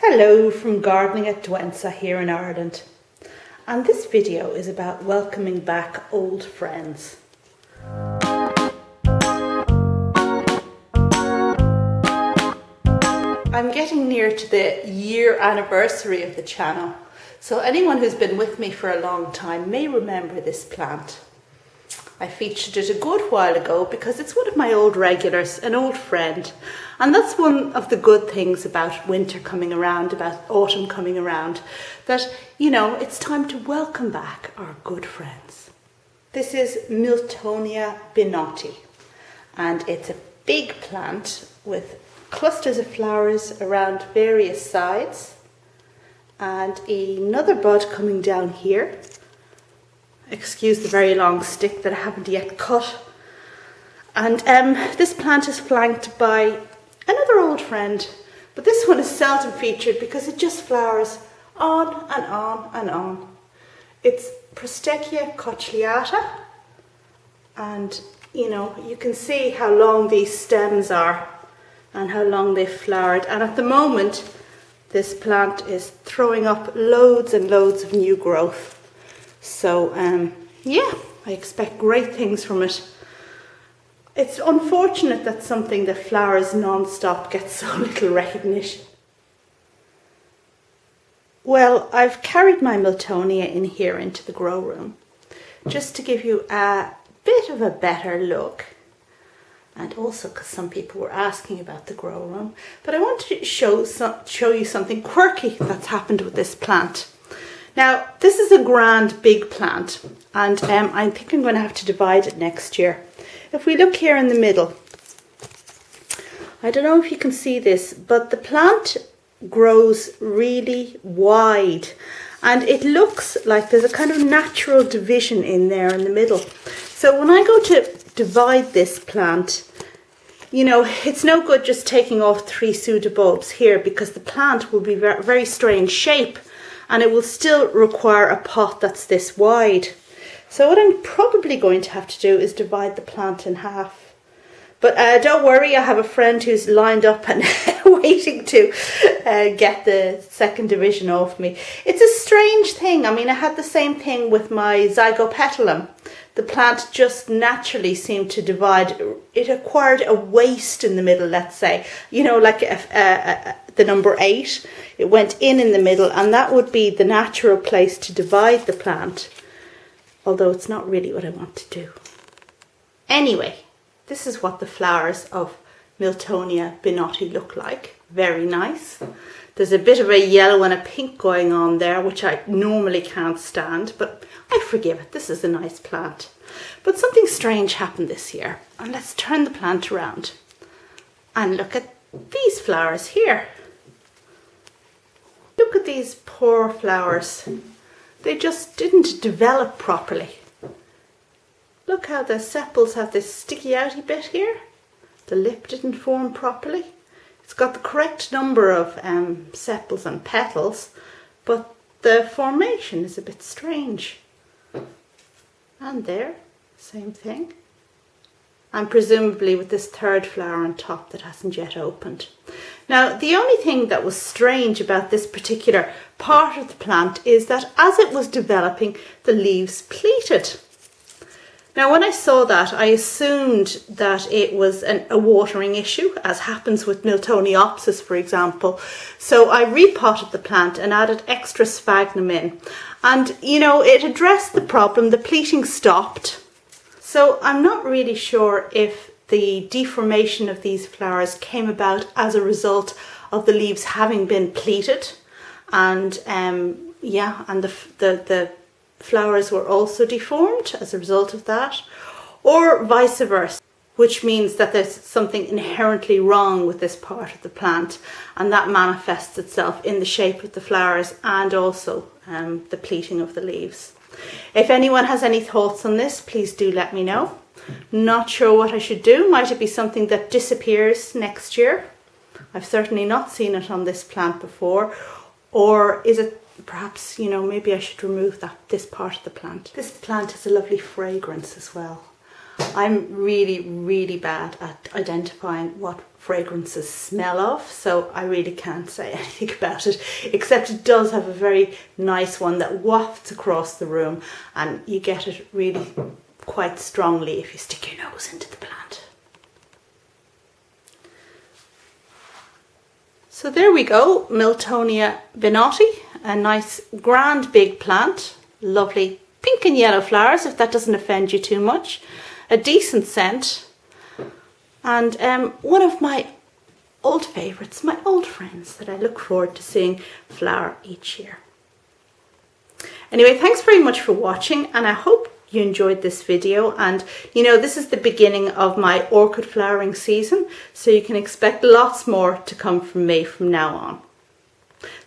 Hello from gardening at Douentza here in Ireland, and this video is about welcoming back old friends. I'm getting near to the year anniversary of the channel, so anyone who's been with me for a long time may remember this plant. I featured it a good while ago because it's one of my old regulars, an old friend. And that's one of the good things about winter coming around, about autumn coming around, that, it's time to welcome back our good friends. This is Miltonia binotii, and it's a big plant with clusters of flowers around various sides, and another bud coming down here. Excuse the very long stick that I haven't yet cut. And this plant is flanked by another old friend, but this one is seldom featured because it just flowers on and on and on. It's Prosthechea Cochleata, and you can see how long these stems are and how long they've flowered, and at the moment this plant is throwing up loads and loads of new growth. So I expect great things from it. It's unfortunate that something that flowers non-stop gets so little recognition. Well, I've carried my Miltonia in here into the grow room just to give you a bit of a better look, and also because some people were asking about the grow room. But I want to show you something quirky that's happened with this plant. Now, this is a grand big plant, and I think I'm going to have to divide it next year. If we look here in the middle, I don't know if you can see this, but the plant grows really wide, and it looks like there's a kind of natural division in there in the middle. So when I go to divide this plant, it's no good just taking off 3 pseudobulbs here, because the plant will be very, very strange shape, and it will still require a pot that's this wide. So what I'm probably going to have to do is divide the plant in half. But don't worry, I have a friend who's lined up and waiting to get the second division off me. It's a strange thing. I mean, I had the same thing with my zygopetalum. The plant just naturally seemed to divide. It acquired a waist in the middle, let's say, like the number 8. It went in the middle, and that would be the natural place to divide the plant, although it's not really what I want to do. Anyway, this is what the flowers of Miltonia binotii look like. Very nice. There's a bit of a yellow and a pink going on there, which I normally can't stand, but I forgive it. This is a nice plant. But something strange happened this year, and let's turn the plant around and look at these flowers here. Look at these poor flowers. They just didn't develop properly. Look how the sepals have this sticky outy bit here. The lip didn't form properly. It's got the correct number of sepals and petals, but the formation is a bit strange. And there, same thing. And presumably with this third flower on top that hasn't yet opened. Now, the only thing that was strange about this particular part of the plant is that as it was developing, the leaves pleated. Now, when I saw that, I assumed that it was a watering issue, as happens with Miltoniopsis, for example. So I repotted the plant and added extra sphagnum in. And, it addressed the problem. The pleating stopped. So I'm not really sure if the deformation of these flowers came about as a result of the leaves having been pleated, and the flowers were also deformed as a result of that, or vice versa, which means that there's something inherently wrong with this part of the plant, and that manifests itself in the shape of the flowers and also the pleating of the leaves. If anyone has any thoughts on this, please do let me know. Not sure what I should do. Might it be something that disappears next year? I've certainly not seen it on this plant before. Or is it perhaps, maybe I should remove this part of the plant. This plant has a lovely fragrance as well. I'm really, really bad at identifying what fragrances smell of, so I really can't say anything about it, except it does have a very nice one that wafts across the room, and you get it really quite strongly if you stick your nose into the plant. So there we go, Miltonia binotii, a nice grand big plant, lovely pink and yellow flowers, if that doesn't offend you too much, a decent scent, and one of my old favourites, my old friends that I look forward to seeing flower each year. Anyway, thanks very much for watching, and I hope you enjoyed this video. And you know, this is the beginning of my orchid flowering season, so you can expect lots more to come from me from now on.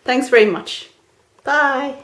Thanks very much. Bye.